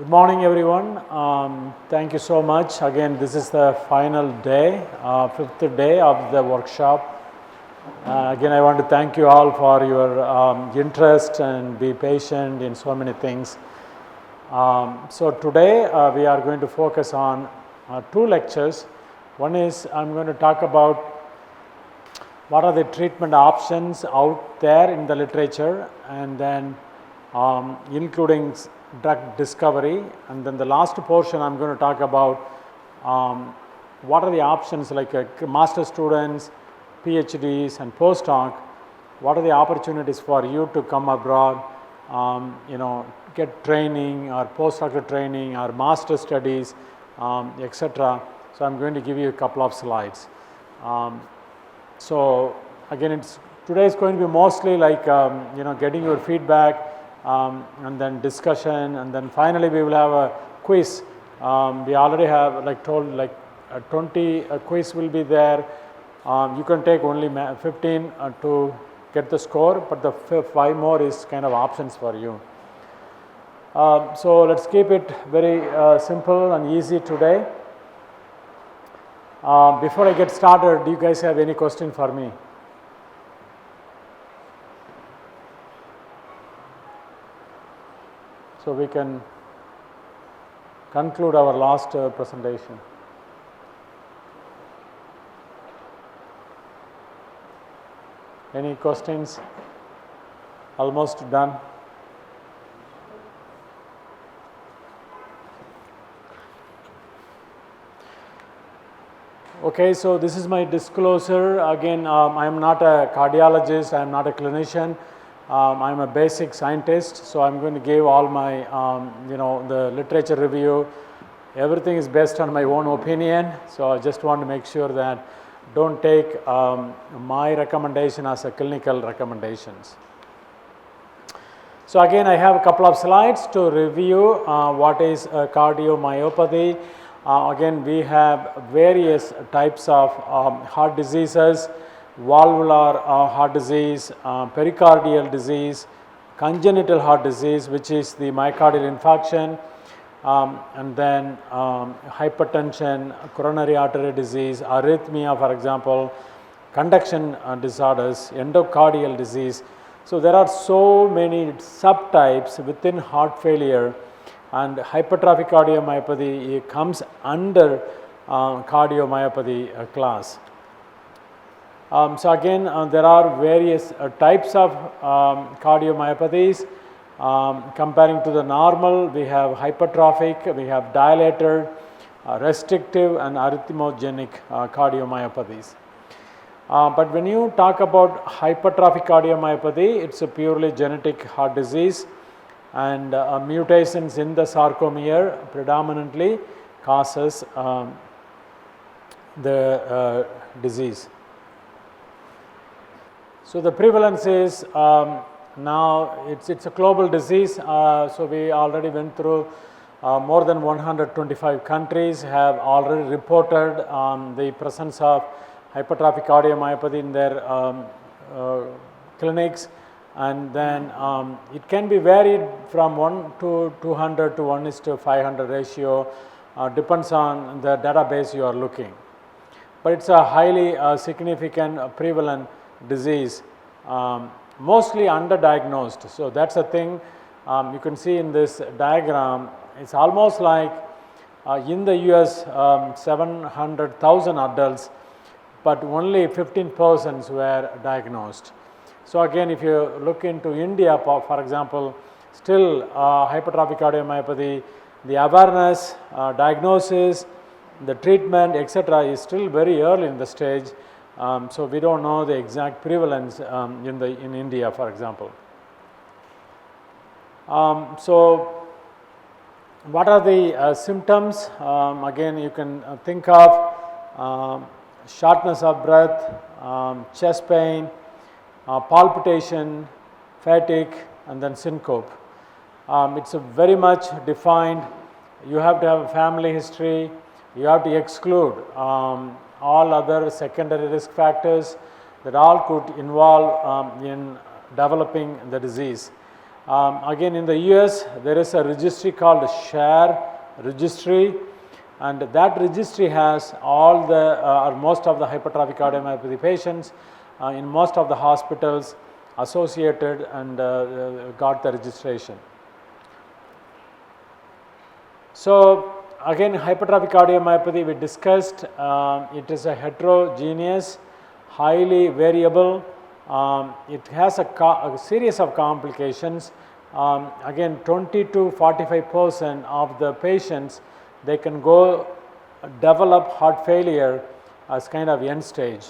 Good morning, everyone. Thank you so much. Again, this is the final day, fifth day of the workshop. Again, I want to thank you all for your interest and be patient in so many things. So today we are going to focus on two lectures. One is I'm going to talk about what are the treatment options out there in the literature, and then including drug discovery, and then the last portion I'm going to talk about what are the options like master students, PhDs and postdoc, what are the opportunities for you to come abroad, get training or postdoctoral training or master studies, etc. So I'm going to give you a couple of slides. So again, today is going to be mostly like getting your feedback, and then discussion, and then finally we will have a quiz. We already have 20 quiz will be there. You can take only 15 to get the score, but the 5 more is kind of options for you. So let's keep it very simple and easy today. Before I get started, do you guys have any question for me? So we can conclude our last presentation. Any questions? Almost done. Okay, so this is my disclosure. Again, I am not a cardiologist, I am not a clinician. I'm a basic scientist, so I'm going to give all my, the literature review. Everything is based on my own opinion, so I just want to make sure that don't take my recommendation as a clinical recommendations. So again, I have a couple of slides to review what is cardiomyopathy. Again, we have various types of heart diseases. Valvular heart disease, pericardial disease, congenital heart disease, which is the myocardial infarction, and then hypertension, coronary artery disease, arrhythmia, for example, conduction disorders, endocardial disease. So there are so many subtypes within heart failure, and hypertrophic cardiomyopathy comes under cardiomyopathy class. So again, there are various types of cardiomyopathies. Comparing to the normal, we have hypertrophic, we have dilated, restrictive and arrhythmogenic cardiomyopathies. But when you talk about hypertrophic cardiomyopathy, it's a purely genetic heart disease, and mutations in the sarcomere predominantly causes the disease. So the prevalence is now it's a global disease. So we already went through more than 125 countries have already reported the presence of hypertrophic cardiomyopathy in their clinics, and then it can be varied from 1 to 200 to 1:500 ratio, depends on the database you are looking. But it's a highly significant prevalent disease, mostly underdiagnosed. So that's a thing you can see in this diagram. It's almost like in the US 700,000 adults, but only 15% were diagnosed. So again, if you look into India, for example, still hypertrophic cardiomyopathy, the awareness, diagnosis, the treatment, etc. is still very early in the stage. So we don't know the exact prevalence in India, for example. So what are the symptoms? Again, you can think of shortness of breath, chest pain, palpitation, fatigue, and then syncope. It's a very much defined. You have to have a family history. You have to exclude all other secondary risk factors that all could involve in developing the disease. Again, in the US, there is a registry called SHARE registry, and that registry has all the or most of the hypertrophic cardiomyopathy patients in most of the hospitals associated and got the registration. So again, hypertrophic cardiomyopathy we discussed, it is a heterogeneous, highly variable, it has a series of complications. Again, 20 to 45% of the patients, they can go develop heart failure as kind of end stage,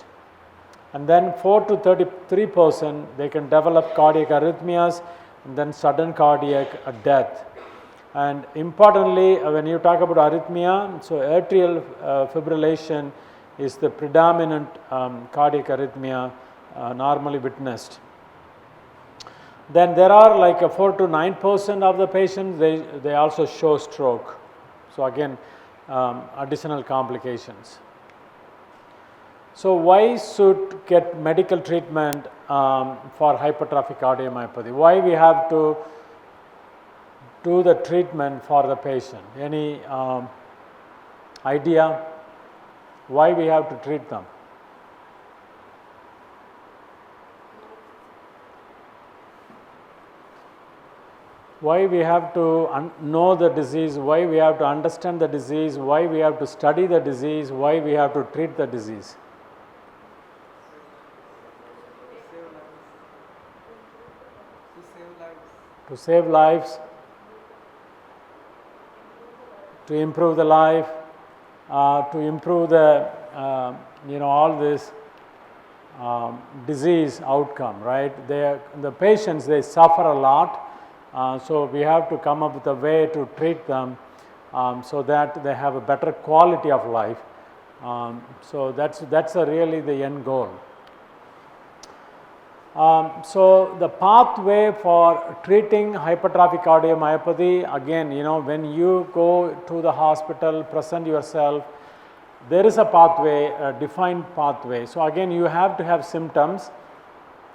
and then 4 to 33% they can develop cardiac arrhythmias and then sudden cardiac death. And importantly, when you talk about arrhythmia, so atrial fibrillation is the predominant cardiac arrhythmia normally witnessed. Then there are like 4 to 9% of the patients, they also show stroke. So again, additional complications. So why should get medical treatment for hypertrophic cardiomyopathy? Why we have to do the treatment for the patient? Any idea why we have to treat them? Why we have to know the disease, why we have to understand the disease, why we have to study the disease, why we have to treat the disease? To save lives, to improve the life, to improve the all this disease outcome, right? The patients, they suffer a lot. So we have to come up with a way to treat them so that they have a better quality of life. So that's really the end goal. So the pathway for treating hypertrophic cardiomyopathy, again, when you go to the hospital, present yourself, there is a pathway, a defined pathway. So again, you have to have symptoms,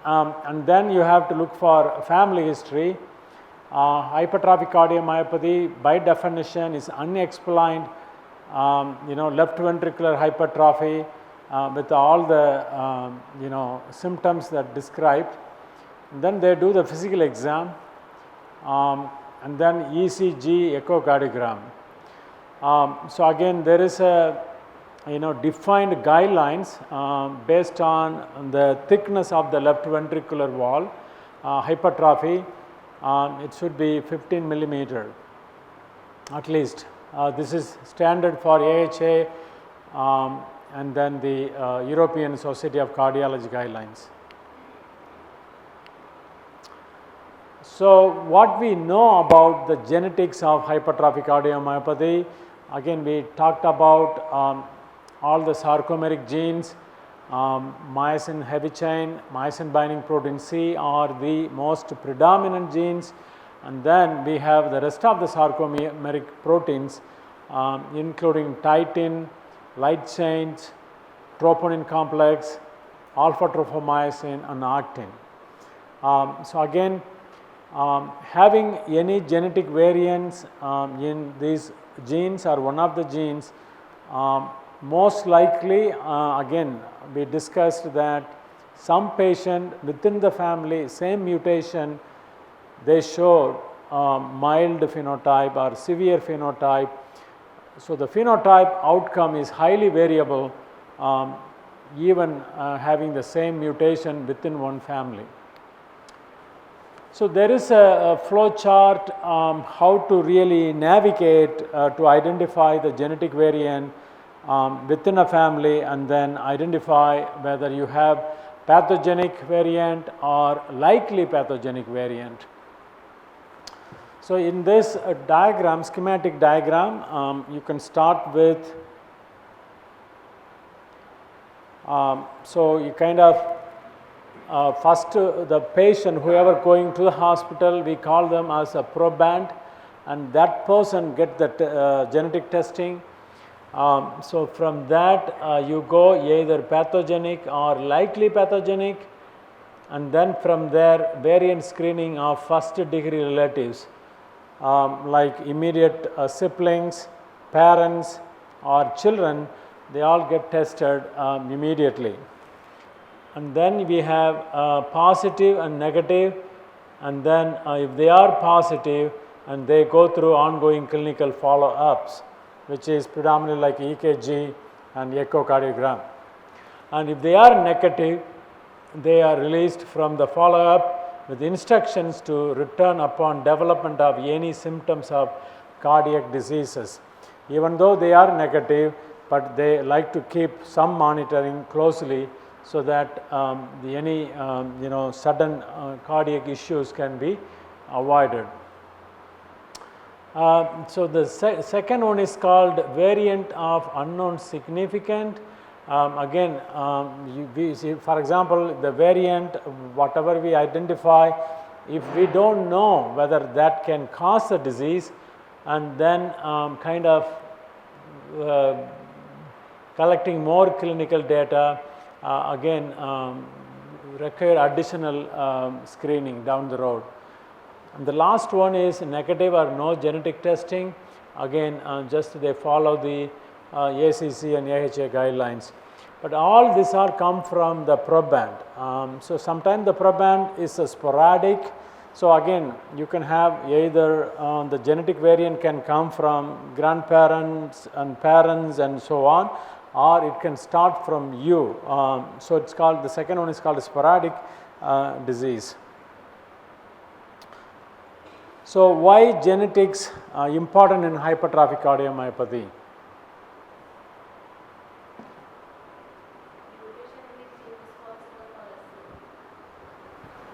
and then you have to look for family history. Hypertrophic cardiomyopathy by definition is unexplained, left ventricular hypertrophy with all the symptoms that described. And then they do the physical exam, and then ECG, echocardiogram. So again, there is a defined guidelines based on the thickness of the left ventricular wall, hypertrophy. It should be 15 millimeter at least. This is standard for AHA and then the European Society of Cardiology guidelines. So what we know about the genetics of hypertrophic cardiomyopathy, again we talked about all the sarcomeric genes. Myosin heavy chain, myosin binding protein C are the most predominant genes, and then we have the rest of the sarcomeric proteins including titin, light chains, troponin complex, alpha tropomyosin and actin. So again, having any genetic variants in these genes or one of the genes, most likely, again we discussed that some patient within the family, same mutation, they show mild phenotype or severe phenotype. So the phenotype outcome is highly variable, even having the same mutation within one family. So there is a flow chart how to really navigate to identify the genetic variant within a family, and then identify whether you have pathogenic variant or likely pathogenic variant. So in this diagram, schematic diagram, you can start with, so you kind of first the patient, whoever going to the hospital, we call them as a proband, and that person get the genetic testing. So from that you go either pathogenic or likely pathogenic, and then from there variant screening of first degree relatives like immediate siblings, parents or children, they all get tested immediately. And then we have positive and negative, and then if they are positive and they go through ongoing clinical follow-ups, which is predominantly like EKG and echocardiogram. And if they are negative, they are released from the follow-up with instructions to return upon development of any symptoms of cardiac diseases. Even though they are negative, but they like to keep some monitoring closely so that any sudden cardiac issues can be avoided. So the second one is called variant of unknown significant. Again, we see, for example, the variant, whatever we identify, if we don't know whether that can cause a disease, and then kind of collecting more clinical data, again require additional screening down the road. And the last one is negative or no genetic testing. Again, just they follow the ACC and AHA guidelines. But all these are come from the proband. So sometimes the proband is sporadic. So again, you can have either the genetic variant can come from grandparents and parents and so on, or it can start from you. So it's called, the second one is called sporadic disease. So why genetics are important in hypertrophic cardiomyopathy?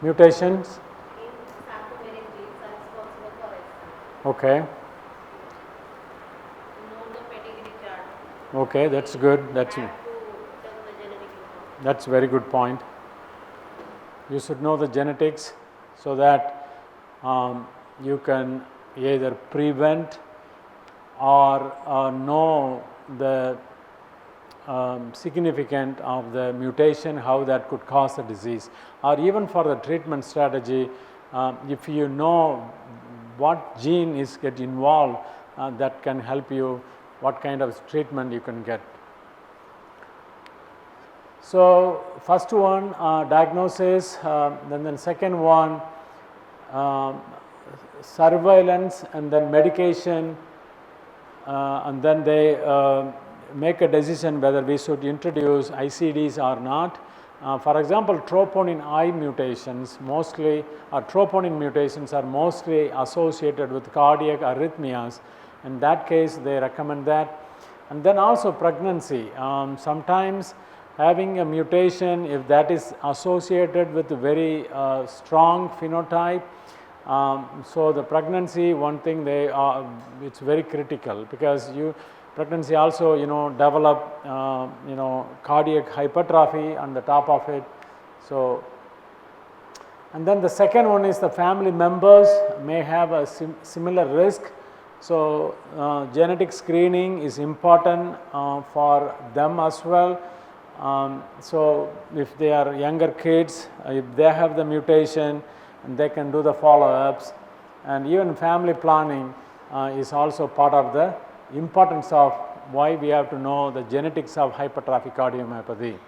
Mutations? Okay. Okay, that's good. That's very good point. You should know the genetics so that you can either prevent or know the significance of the mutation, how that could cause a disease, or even for the treatment strategy, if you know what gene is get involved, that can help you what kind of treatment you can get. So first one, diagnosis, then second one, surveillance, and then medication, and then they make a decision whether we should introduce ICDs or not. For example, troponin I mutations mostly, or troponin mutations are mostly associated with cardiac arrhythmias. In that case, they recommend that. And then also pregnancy. Sometimes having a mutation, if that is associated with a very strong phenotype, so the pregnancy, one thing it's very critical, because pregnancy also develop cardiac hypertrophy on the top of it. So, and then the second one is the family members may have a similar risk. So genetic screening is important for them as well. So if they are younger kids, if they have the mutation, and they can do the follow-ups, and even family planning is also part of the importance of why we have to know the genetics of hypertrophic cardiomyopathy.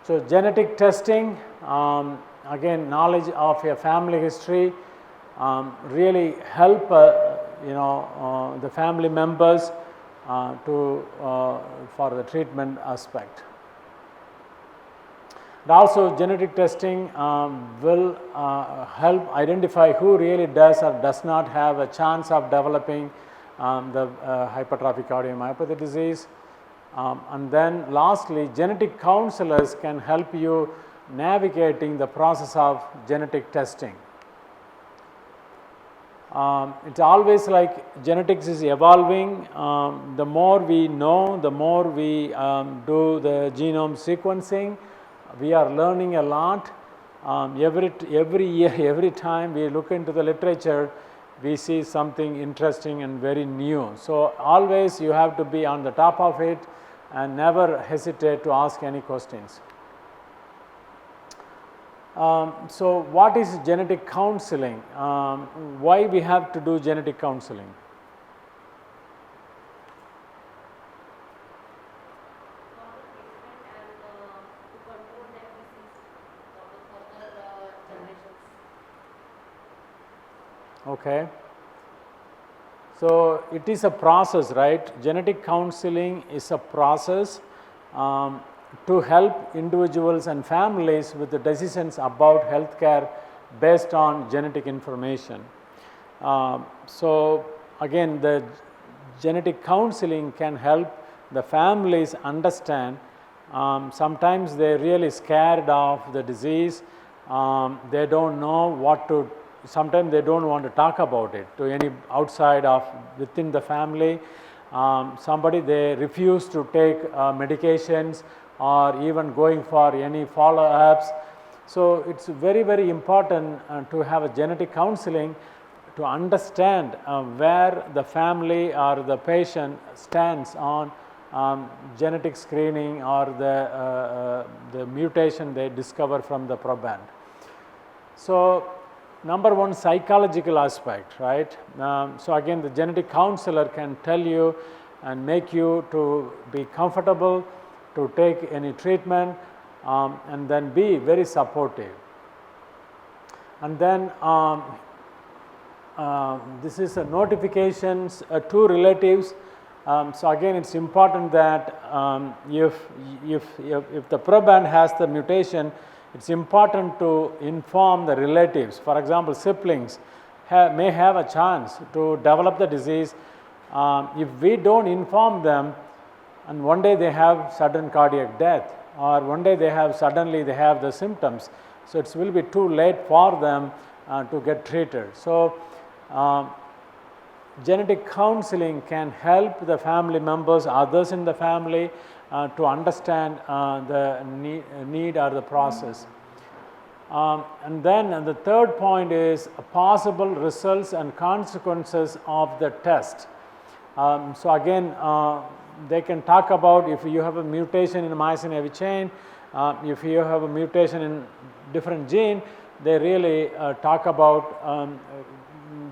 So genetic testing, again, knowledge of your family history really help the family members for the treatment aspect. And also genetic testing will help identify who really does or does not have a chance of developing the hypertrophic cardiomyopathy disease. And then lastly, genetic counselors can help you navigating the process of genetic testing. It's always like genetics is evolving. The more we know, the more we do the genome sequencing. We are learning a lot. Every year, every time we look into the literature, we see something interesting and very new. So always you have to be on the top of it and never hesitate to ask any questions. So what is genetic counseling? Why we have to do genetic counseling? Okay. So it is a process, right? Genetic counseling is a process to help individuals and families with the decisions about healthcare based on genetic information. So again, the genetic counseling can help the families understand. Sometimes they're really scared of the disease. They don't know what to, sometimes they don't want to talk about it to any outside of within the family. Somebody, they refuse to take medications or even going for any follow-ups. So it's very, very important to have a genetic counseling to understand where the family or the patient stands on genetic screening or the mutation they discover from the proband. So number one, psychological aspect, right? So again, the genetic counselor can tell you and make you to be comfortable to take any treatment and then be very supportive. And then this is a notifications to relatives. So again, it's important that if the proband has the mutation, it's important to inform the relatives. For example, siblings may have a chance to develop the disease. If we don't inform them, and one day they have sudden cardiac death, or one day suddenly they have the symptoms, so it will be too late for them to get treated. So genetic counseling can help the family members, others in the family to understand the need or the process. And then the third point is possible results and consequences of the test. So again, they can talk about if you have a mutation in myosin heavy chain, if you have a mutation in different gene, they really talk about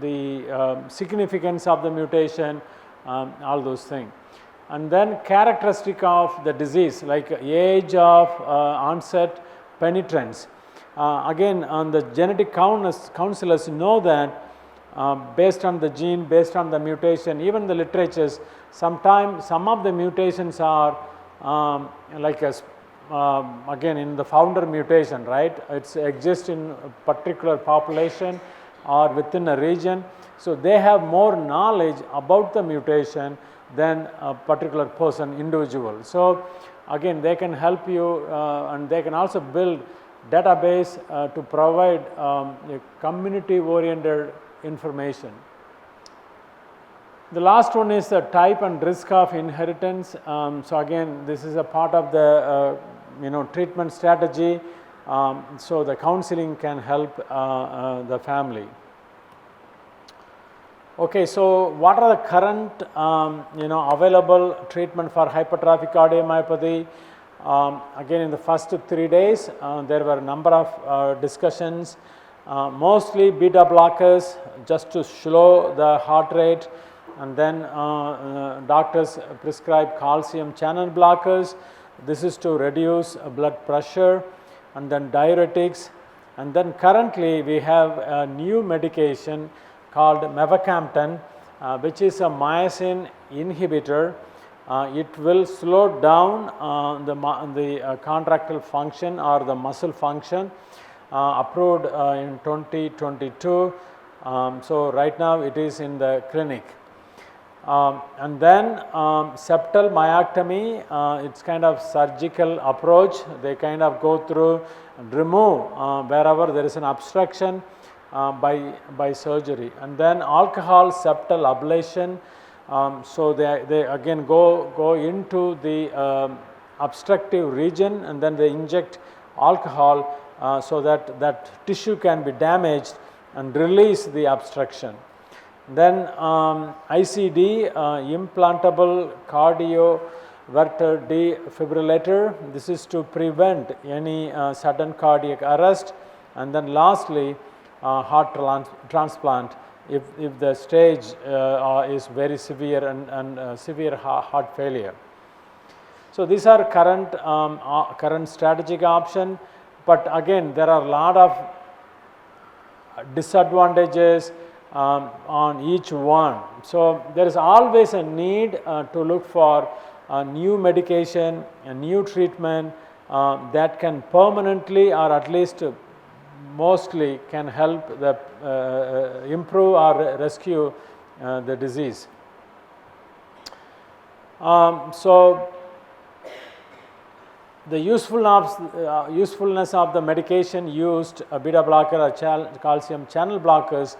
the significance of the mutation, all those things. And then characteristic of the disease, like age of onset, penetrance. Again, on the genetic counselors know that based on the gene, based on the mutation, even the literatures, sometimes some of the mutations are like a again in the founder mutation, right? It exists in a particular population or within a region. So they have more knowledge about the mutation than a particular person, individual. So again, they can help you and they can also build database to provide a community oriented information. The last one is the type and risk of inheritance. So again, this is a part of the treatment strategy. So the counseling can help the family. Okay, so what are the current available treatment for hypertrophic cardiomyopathy? Again, in the first 3 days, there were a number of discussions, mostly beta blockers just to slow the heart rate, and then doctors prescribe calcium channel blockers. This is to reduce blood pressure, and then diuretics. And then currently we have a new medication called mavacamten, which is a myosin inhibitor. It will slow down the contractile function or the muscle function, approved in 2022. So right now it is in the clinic. And then septal myectomy, it's kind of surgical approach. They kind of go through and remove wherever there is an obstruction by surgery. And then alcohol septal ablation. So they again go into the obstructive region, and then they inject alcohol so that tissue can be damaged and release the obstruction. Then ICD, implantable cardioverter defibrillator. This is to prevent any sudden cardiac arrest and then lastly heart transplant if the stage is very severe and severe heart failure. So these are current strategic option, but again there are a lot of disadvantages on each one. So there is always a need to look for a new medication, a new treatment that can permanently or at least mostly can help the improve or rescue the disease. So the usefulness of the medication used, beta blocker or calcium channel blockers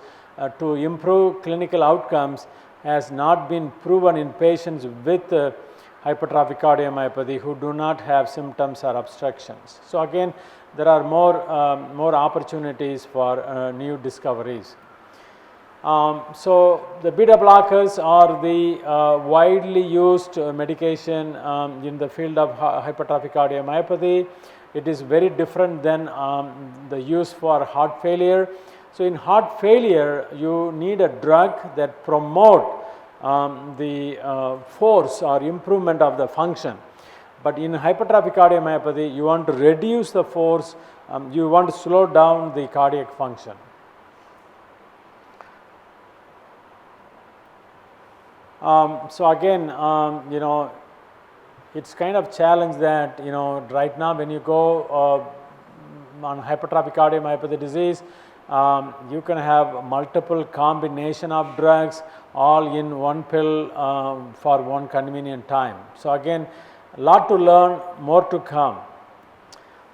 to improve clinical outcomes has not been proven in patients with hypertrophic cardiomyopathy who do not have symptoms or obstructions. So again, there are more opportunities for new discoveries. So the beta blockers are the widely used medication in the field of hypertrophic cardiomyopathy. It is very different than the use for heart failure. So in heart failure, you need a drug that promote the force or improvement of the function. But in hypertrophic cardiomyopathy, you want to reduce the force, you want to slow down the cardiac function. So again, you know, it's kind of challenge that, you know, right now when you go on hypertrophic cardiomyopathy disease, you can have multiple combination of drugs all in one pill for one convenient time. So again, a lot to learn, more to come.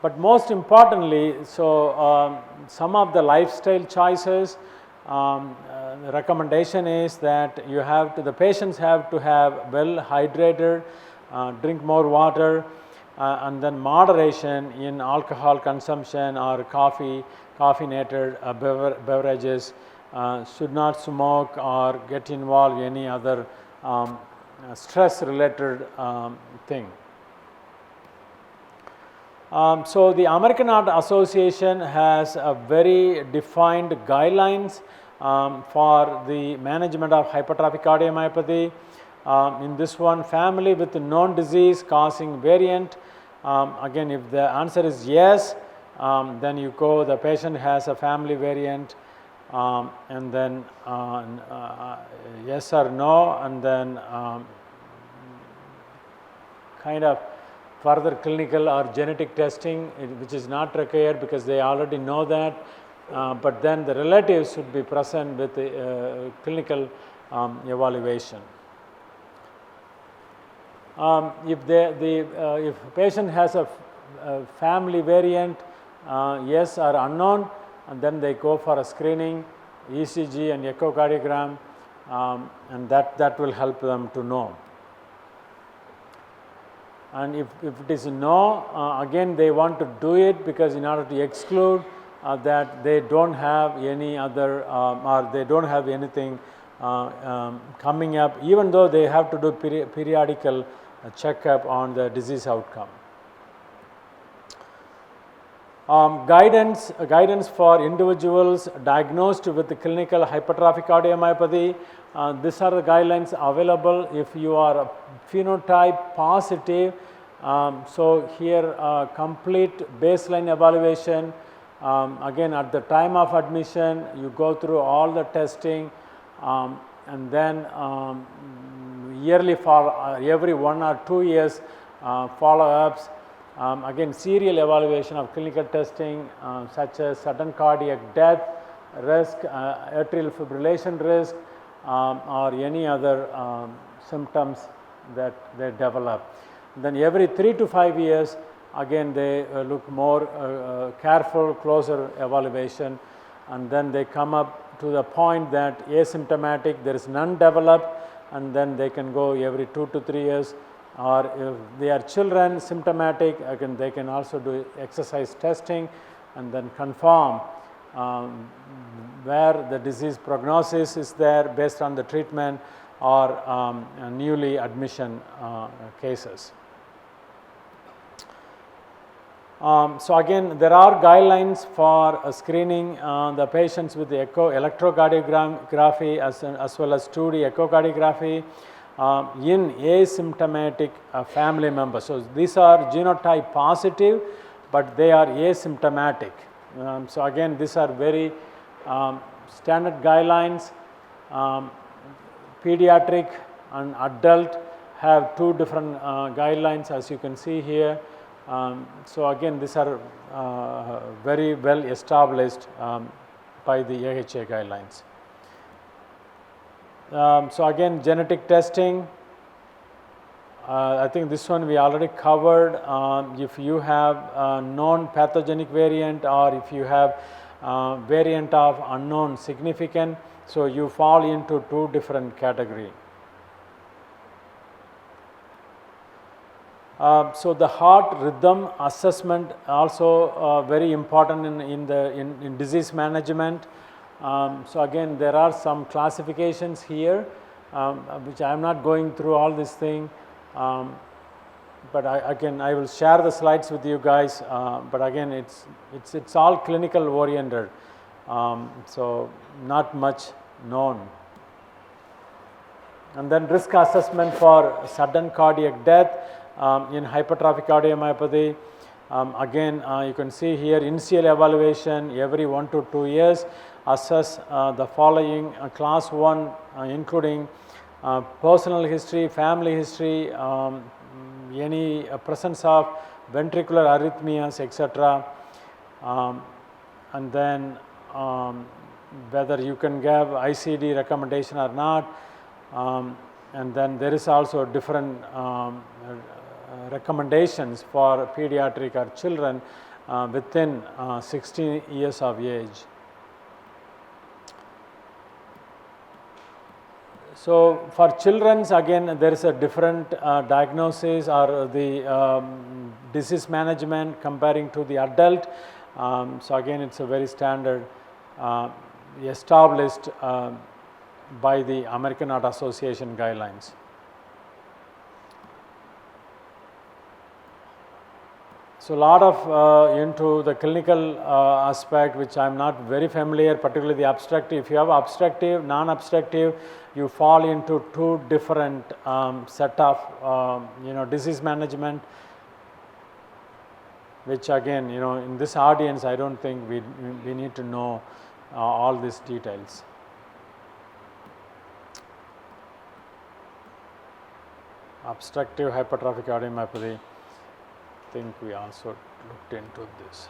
But most importantly, so some of the lifestyle choices, the recommendation is that the patients have to have well hydrated, drink more water, and then moderation in alcohol consumption or caffeinated beverages, should not smoke or get involved in any other stress related thing. So the American Heart Association has a very defined guidelines for the management of hypertrophic cardiomyopathy. In this one, family with known disease causing variant. Again, if the answer is yes, then you go, the patient has a family variant, and then yes or no, and then kind of further clinical or genetic testing, which is not required because they already know that, but then the relatives should be present with the clinical evaluation. If patient has a family variant, yes or unknown, and then they go for a screening, ECG and echocardiogram, and that will help them to know. And if it is no, again they want to do it because in order to exclude that they don't have any other or they don't have anything coming up, even though they have to do periodical checkup on the disease outcome. Guidance for individuals diagnosed with the clinical hypertrophic cardiomyopathy. These are the guidelines available if you are a phenotype positive. So here complete baseline evaluation. Again, at the time of admission, you go through all the testing, and then yearly every 1 or 2 years follow-ups. Again, serial evaluation of clinical testing such as sudden cardiac death risk, atrial fibrillation risk, or any other symptoms that they develop. Then every 3 to 5 years, again they look more careful, closer evaluation, and then they come up to the point that asymptomatic, there is none developed, and then they can go every 2 to 3 years. Or if they are children symptomatic, again they can also do exercise testing and then confirm where the disease prognosis is there based on the treatment or newly admission cases. So again, there are guidelines for screening the patients with the electrocardiography as well as 2D echocardiography in asymptomatic family members. So these are genotype positive, but they are asymptomatic. So again, these are very standard guidelines. Pediatric and adult have two different guidelines, as you can see here. So again, these are very well established by the AHA guidelines. So again, genetic testing, I think this one we already covered. If you have a known pathogenic variant, or if you have variant of unknown significant, so you fall into two different categories. So the heart rhythm assessment also very important in disease management. So again, there are some classifications here, which I am not going through all this thing, but I will share the slides with you guys. But again, it's all clinical oriented, so not much known. And then risk assessment for sudden cardiac death in hypertrophic cardiomyopathy. Again, you can see here initial evaluation every 1 to 2 years, assess the following class 1 including personal history, family history, any presence of ventricular arrhythmias, etc. And then whether you can give ICD recommendation or not. And then there is also different recommendations for pediatric or children within 16 years of age. So for children, again, there is a different diagnosis or the disease management comparing to the adult. So again, it's a very standard established by the American Heart Association guidelines. So a lot of into the clinical aspect, which I am not very familiar, particularly the obstructive. If you have obstructive, non-obstructive, you fall into two different set of disease management, which again, in this audience, I don't think we need to know all these details. Obstructive hypertrophic cardiomyopathy, I think we also looked into this.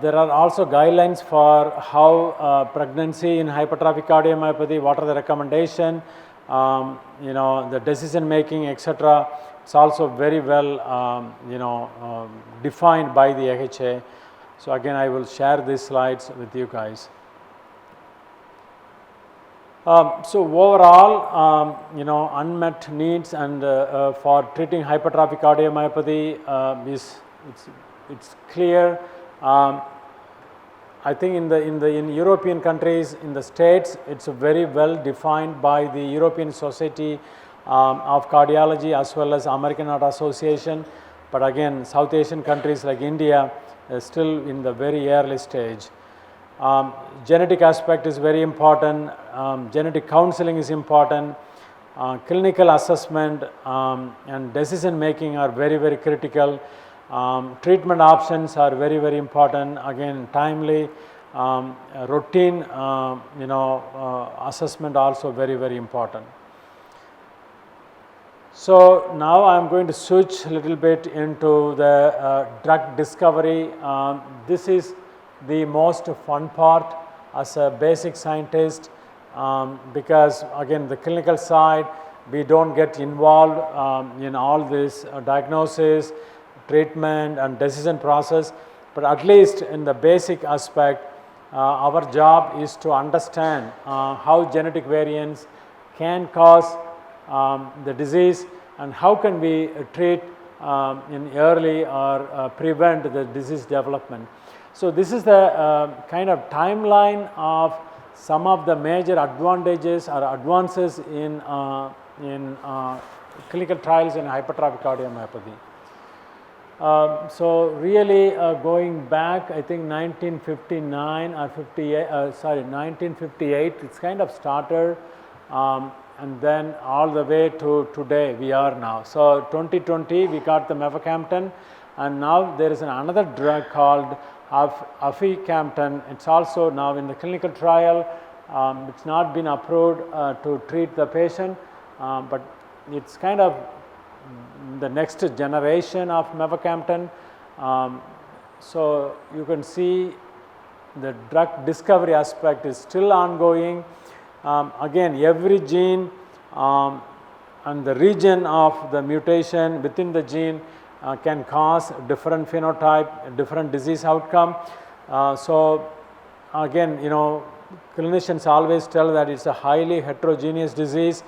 There are also guidelines for how pregnancy in hypertrophic cardiomyopathy, what are the recommendation, the decision making, etc. It's also very well defined by the AHA. So again, I will share these slides with you guys. So overall, unmet needs and for treating hypertrophic cardiomyopathy it's clear. I think in European countries, in the States, it's very well defined by the European Society of Cardiology as well as American Heart Association. But again, South Asian countries like India is still in the very early stage. Genetic aspect is very important. Genetic counseling is important. Clinical assessment and decision making are very, very critical. Treatment options are very, very important. Again, timely, routine, assessment also very, very important. So now I am going to switch a little bit into the drug discovery. This is the most fun part as a basic scientist, because again, the clinical side, we don't get involved in all this diagnosis, treatment and decision process, but at least in the basic aspect, our job is to understand how genetic variants can cause the disease and how can we treat in early or prevent the disease development. So this is the kind of timeline of some of the major advantages or advances in clinical trials in hypertrophic cardiomyopathy. So really going back, I think 1959 or 1958, it's kind of started, and then all the way to today we are now. So 2020 we got the mavacamten, and now there is another drug called aficamten. It's also now in the clinical trial. It's not been approved to treat the patient, but it's kind of the next generation of mavacamten. So you can see the drug discovery aspect is still ongoing. Again, every gene and the region of the mutation within the gene can cause different phenotype, different disease outcome. So again, clinicians always tell that it's a highly heterogeneous disease.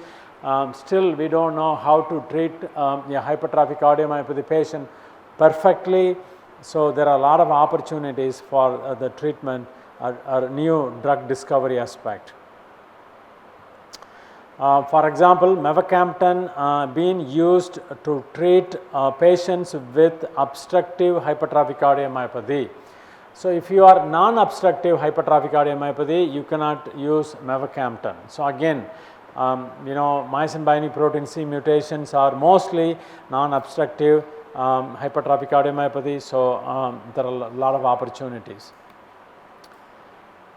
Still we don't know how to treat a hypertrophic cardiomyopathy patient perfectly. So there are a lot of opportunities for the treatment or new drug discovery aspect. For example, mavacamten being used to treat patients with obstructive hypertrophic cardiomyopathy. So if you are non-obstructive hypertrophic cardiomyopathy, you cannot use mavacamten. So again, myosin binding protein C mutations are mostly non-obstructive hypertrophic cardiomyopathy. So there are a lot of opportunities.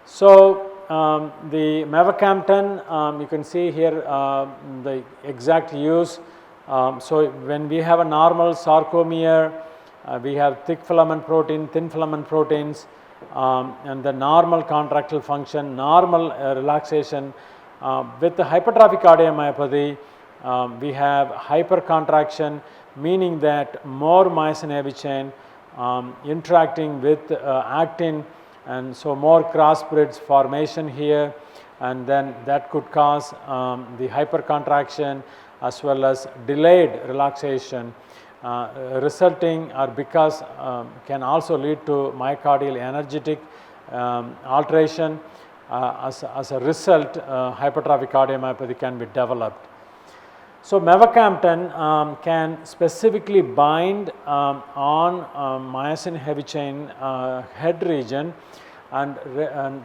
So the mavacamten, you can see here the exact use. So when we have a normal sarcomere, we have thick filament protein, thin filament proteins, and the normal contractile function, normal relaxation. With the hypertrophic cardiomyopathy, we have hypercontraction, meaning that more myosin heavy chain interacting with actin, and so more cross bridge formation here, and then that could cause the hypercontraction as well as delayed relaxation, resulting or because can also lead to myocardial energetic alteration. As a result, hypertrophic cardiomyopathy can be developed. So mavacamten can specifically bind on myosin heavy chain head region and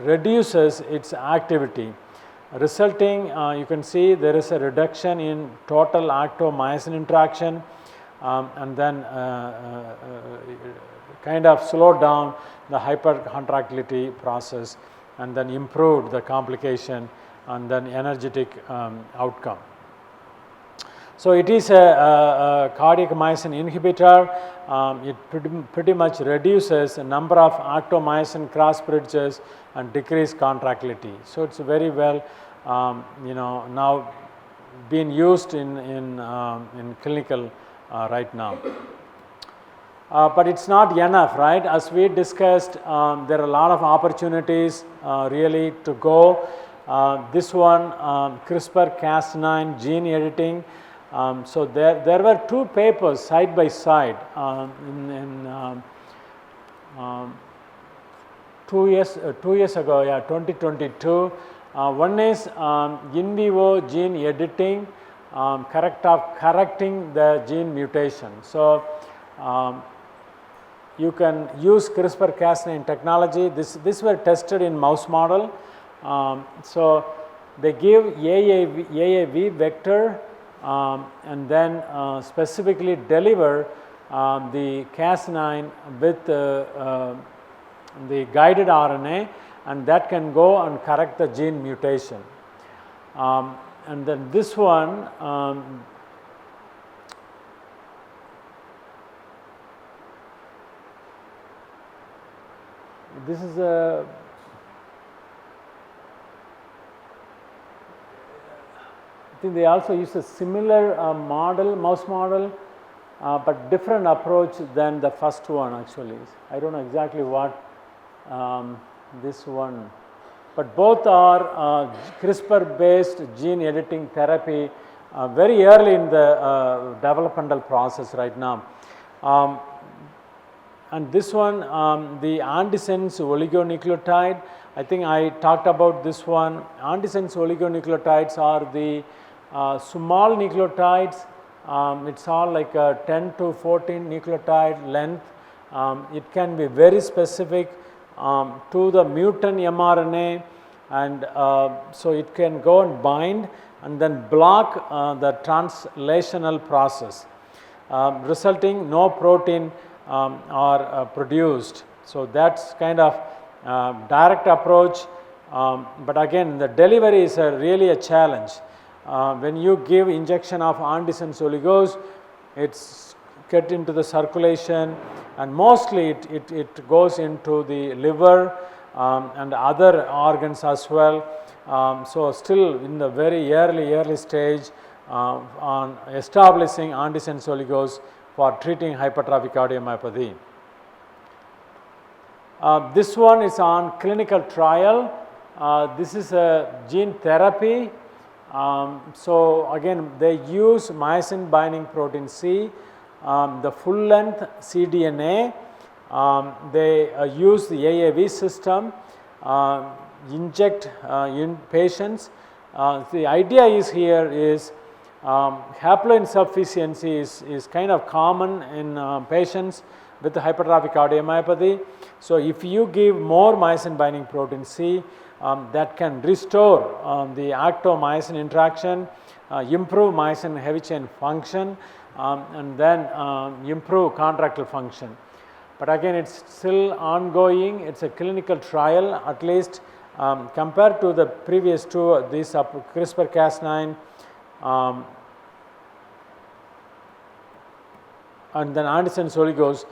reduces its activity, resulting you can see there is a reduction in total acto-myosin interaction, and then kind of slow down the hypercontractility process, and then improved the complication and then energetic outcome. So it is a cardiac myosin inhibitor. It pretty much reduces the number of acto-myosin cross bridges and decrease contractility. So it's very well now being used in clinical right now. But it's not enough, right? As we discussed, there are a lot of opportunities really to go. This one, CRISPR-Cas9 gene editing. So there were two papers side by side in 2 years ago, 2022. One is in vivo gene editing, correcting the gene mutation. So you can use CRISPR-Cas9 technology. This were tested in mouse model. So they give AAV vector and then specifically deliver the Cas9 with the guided RNA, and that can go and correct the gene mutation. And then this one, this is a I think they also use a similar mouse model, but different approach than the first one actually. I don't know exactly what this one, but both are CRISPR based gene editing therapy, very early in the developmental process right now. And this one, the antisense oligonucleotide, I think I talked about this one. Antisense oligonucleotides are the small nucleotides. It's all like a 10 to 14 nucleotide length. It can be very specific to the mutant mRNA, and so it can go and bind and then block the translational process, resulting no protein are produced. So that's kind of direct approach, but again the delivery is really a challenge. When you give injection of antisense oligos, it's get into the circulation, and mostly it goes into the liver and other organs as well. So still in the very early stage on establishing antisense oligos for treating hypertrophic cardiomyopathy. This one is on clinical trial. This is a gene therapy. So again they use myosin binding protein C, the full length cDNA. They use the AAV system, inject in patients. The idea is here is haploinsufficiency is kind of common in patients with the hypertrophic cardiomyopathy. So if you give more myosin binding protein C, that can restore the acto-myosin interaction, improve myosin heavy chain function, and then improve contractile function. But again it's still ongoing. It's a clinical trial, at least compared to the previous two, these CRISPR-Cas9 and then antisense oligos.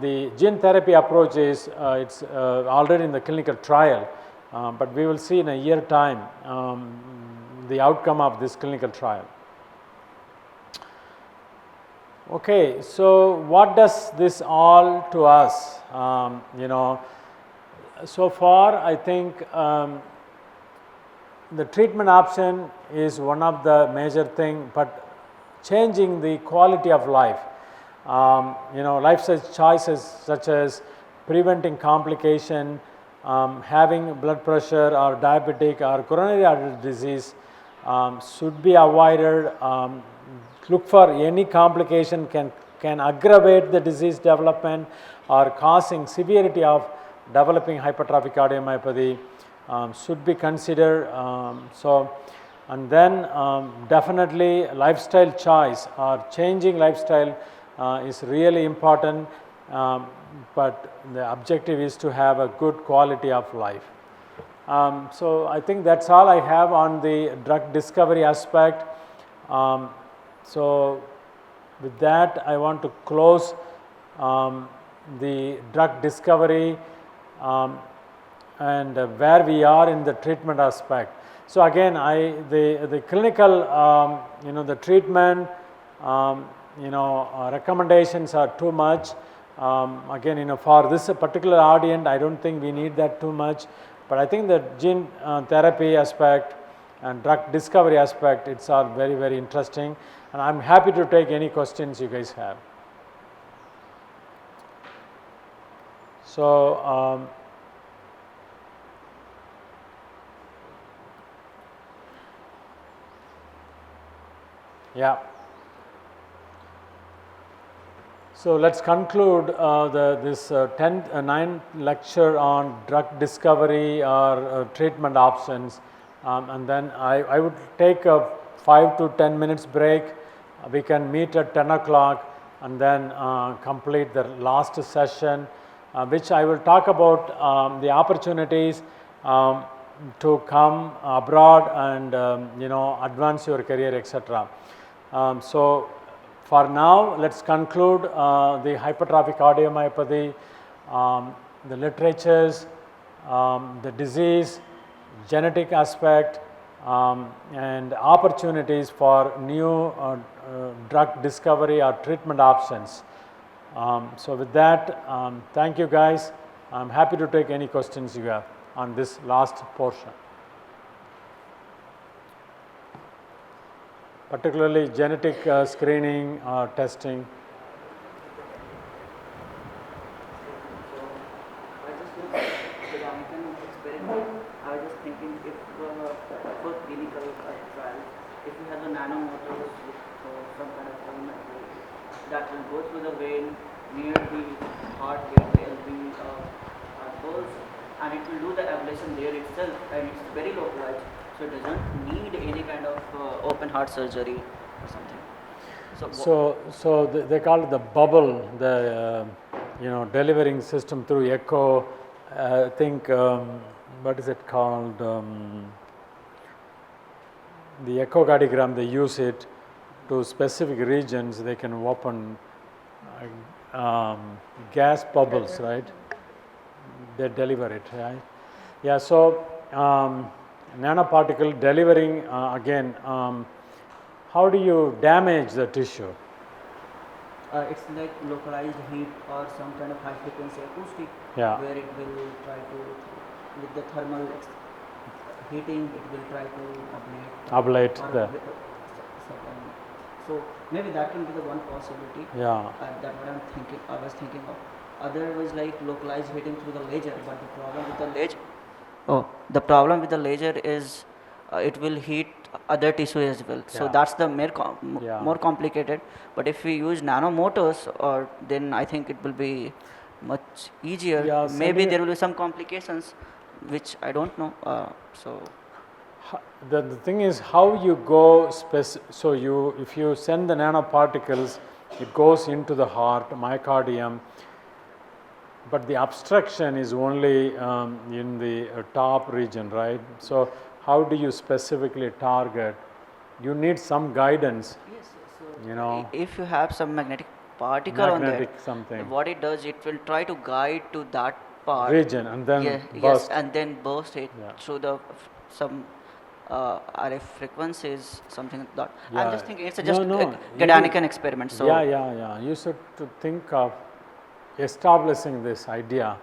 The gene therapy approach is it's already in the clinical trial, but we will see in a year time the outcome of this clinical trial. Okay, so what does this all to us? So far I think the treatment option is one of the major thing, but changing the quality of life. Lifestyle choices such as preventing complication, having blood pressure or diabetic or coronary artery disease should be avoided. Look for any complication can aggravate the disease development or causing severity of developing hypertrophic cardiomyopathy should be considered. And then definitely lifestyle choice or changing lifestyle is really important, but the objective is to have a good quality of life. So I think that's all I have on the drug discovery aspect. So with that I want to close the drug discovery and where we are in the treatment aspect. So again the clinical the treatment recommendations are too much. Again for this particular audience I don't think we need that too much, but I think the gene therapy aspect and drug discovery aspect, it's all very, very interesting, and I'm happy to take any questions you guys have. So yeah. So let's conclude this 9th lecture on drug discovery or treatment options, and then I would take a 5 to 10 minutes break. We can meet at 10 o'clock and then complete the last session, which I will talk about the opportunities to come abroad and advance your career, etc. So for now, let's conclude the hypertrophic cardiomyopathy, the literatures, the disease, genetic aspect, and opportunities for new drug discovery or treatment options. So with that, thank you guys. I'm happy to take any questions you have on this last portion, particularly genetic screening or testing. So I just looked at the experiment nanomotors with some kind of element that will go through the vein near the heart where there will be pulse, and it will do the ablation there itself, and it's very localized, so it doesn't need any kind of open heart surgery or something. They call it the bubble, the delivering system through echo. I think what is it called? The echocardiogram, they use it to specific regions. They can open gas bubbles, right? They deliver it, right? Yeah. So nanoparticle delivering again. How do you damage the tissue? It's like localized heat or some kind of high frequency acoustic, where it will try to, with the thermal heating, it will try to ablate the. So maybe that can be the one possibility. Yeah. That what I was thinking of. Other was like localized heating through the laser, but the problem with the laser is it will heat other tissue as well. So that's the more complicated. But if we use nanomotors, then I think it will be much easier. Yeah, maybe there will be some complications, which I don't know. The thing is how you go so if you send the nanoparticles, it goes into the heart, myocardium, but the obstruction is only in the top region, right? So how do you specifically target? You need some guidance. Yes. So if you have some magnetic particle on there, something, what it does, it will try to guide to that part region and then burst. Yes, and then burst it through the some RF frequencies, something like that. I'm just thinking it's just a Gedanken experiment. So yeah. You should to think of establishing this idea.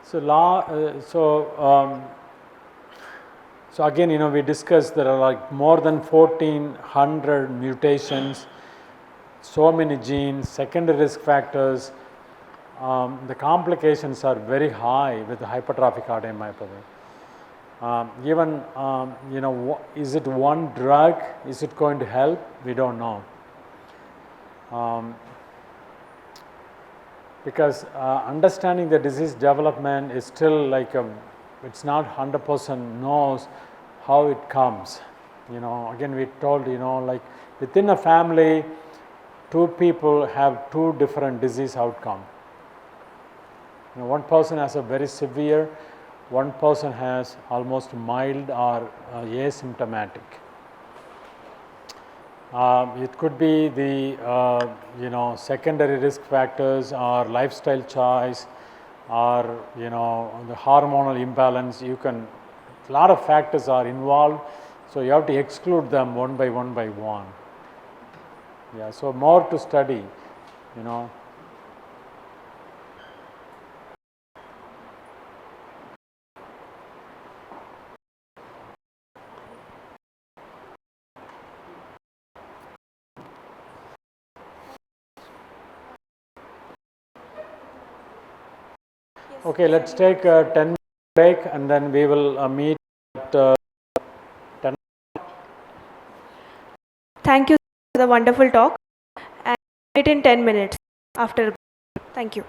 So again, we discussed there are like more than 1400 mutations, so many genes, secondary risk factors. The complications are very high with the hypertrophic cardiomyopathy. Even is it one drug? Is it going to help? We don't know. Because understanding the disease development is still like it's not 100% knows how it comes. Again we told, like within a family, two people have two different disease outcome. One person has a very severe, one person has almost mild or asymptomatic. It could be the secondary risk factors or lifestyle choice or the hormonal imbalance. A lot of factors are involved, so you have to exclude them one by one. Yeah, so more to study. Okay, let's take a 10-minute break and then we will meet at 10. Thank you for the wonderful talk, and meet in 10 minutes after. Thank you.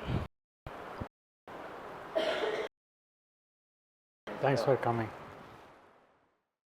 Thanks for coming.